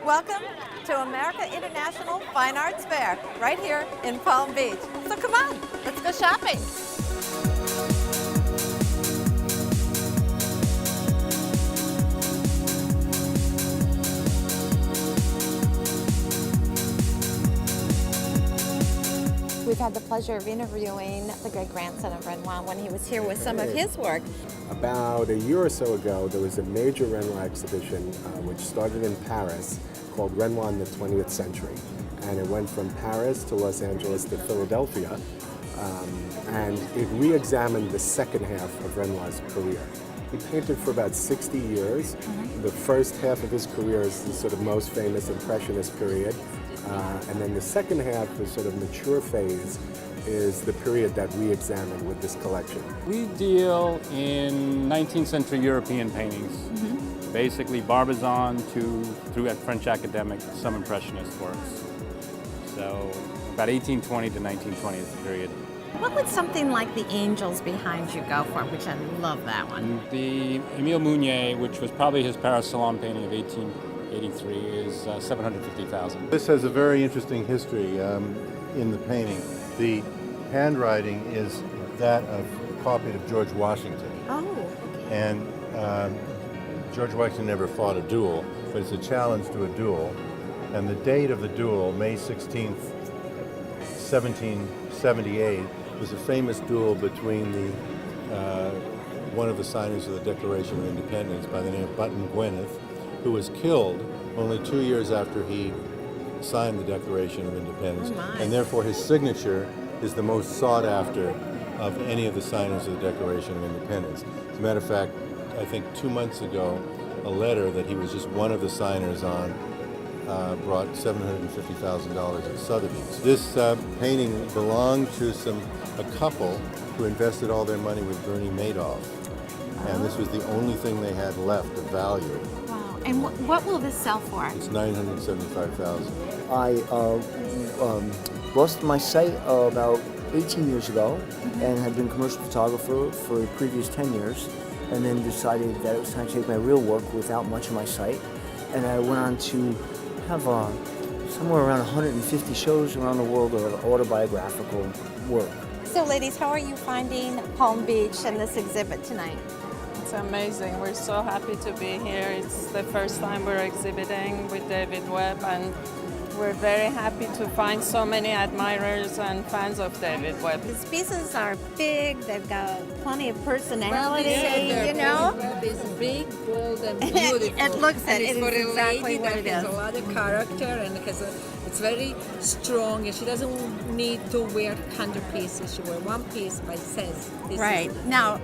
Welcome to America International Fine Arts Fair, right here in Palm Beach. So come on, let's go shopping. We've had the pleasure of interviewing the great-grandson of Renoir when he was here with some of his work. About a year or so ago, there was a major Renoir exhibition which started in Paris called Renoir in the 20th Century. And it went from Paris to Los Angeles to Philadelphia. And it re-examined the second half of Renoir's career. He painted for about 60 years. The first half of his career is the sort of most famous Impressionist period. And then the second half, the sort of mature phase, is the period that we examine with this collection. We deal in 19th century European paintings, basically Barbizon through French academic, some Impressionist works. So about 1820 to 1920 is the period. What would something like The Angels Behind You go for, which I love that one? The Emile Mounier, which was probably his Paris Salon painting of 1883, is $750,000. This has a very interesting history in the painting. The handwriting is that of copied of George Washington. Oh, okay. And George Washington never fought a duel, but it's a challenge to a duel. And the date of the duel, May 16th, 1778, was a famous duel between one of the signers of the Declaration of Independence by the name of Button Gwyneth, who was killed only 2 years after he signed the Declaration of Independence. Oh, and therefore his signature is the most sought after of any of the signers of the Declaration of Independence. As a matter of fact, I think 2 months ago, a letter that he was just one of the signers on brought $750,000 at Sotheby's. This painting belonged to a couple who invested all their money with Bernie Madoff. And this was the only thing they had left of value. Wow. And what will this sell for? It's $975,000. I lost my sight about 18 years ago and had been a commercial photographer for the previous 10 years, and then decided that it was time to take my real work without much of my sight. And I went on to have somewhere around 150 shows around the world of autobiographical work. So ladies, how are you finding Palm Beach and this exhibit tonight? It's amazing. We're so happy to be here. It's the first time we're exhibiting with David Webb, and we're very happy to find so many admirers and fans of David Webb. His pieces are big, they've got plenty of personality, you know? It's big, bold, and beautiful. It looks and it is for a exactly lady what that it has is. a lot of character and it's very strong, and she doesn't need to wear 100 pieces. She wears one piece, but it says this Right. is Now,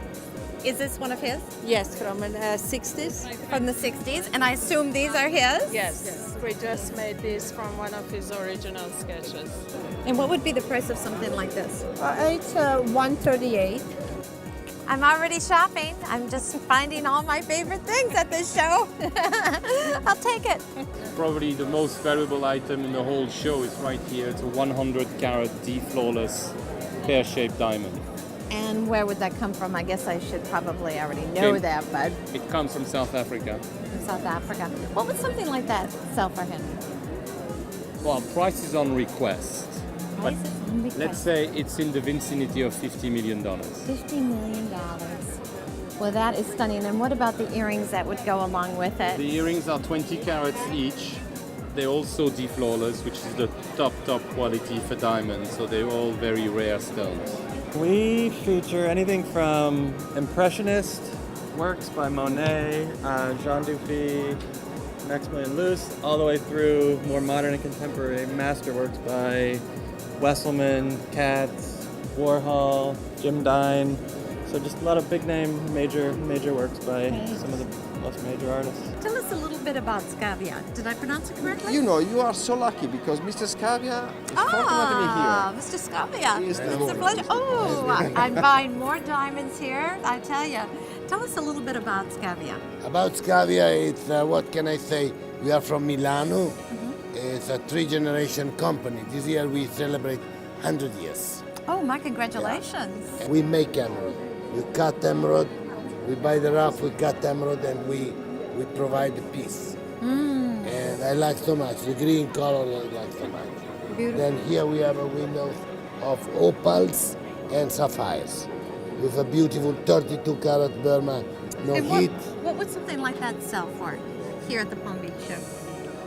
is this one of his? Yes, from the 60s. From the 60s? And I assume these are his? Yes. We just made this from one of his original sketches. And what would be the price of something like this? It's $138. I'm already shopping. I'm just finding all my favorite things at this show. I'll take it. Probably the most valuable item in the whole show is right here. It's a 100-carat D-flawless pear-shaped diamond. And where would that come from? I guess I should probably already know Okay. that, but It comes from South Africa. from South Africa. What would something like that sell for him? Well, price is on request. But Price is on request. let's say it's in the vicinity of $50 million. $50 million. Well, that is stunning. And what about the earrings that would go along with it? The earrings are 20 carats each. They're also D-flawless, which is the top quality for diamonds. So they're all very rare stones. We feature anything from Impressionist works by Monet, Jean Dufy, Maximilian Luce, all the way through more modern and contemporary masterworks by Wesselman, Katz, Warhol, Jim Dine. So just a lot of big name, major works by some of the most major artists. Tell us a little bit about Scavia. Did I pronounce it correctly? You know, you are so lucky because Mr. Scavia is fortunately Ah, here. Mr. Scavia. He is It's the a pleasure. Oh, I'm buying more diamonds here, I tell you. Tell us a little bit about Scavia. About Scavia, it's what can I say? We are from Milano. It's a 3-generation company. This year we celebrate 100 years. Oh, my congratulations. We make emerald. We cut emerald. We buy the rough. We cut emerald, and we provide the piece. And I like so much. The green color I like so much. Beautiful. Then here we have a window of opals and sapphires with a beautiful 32 karat Burma, no And heat, what would something like that sell for here at the Palm Beach show?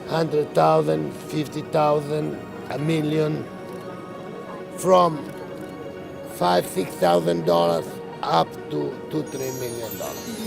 100,000, 50,000, a million, from $5,000, $6,000 up to $2-3 million.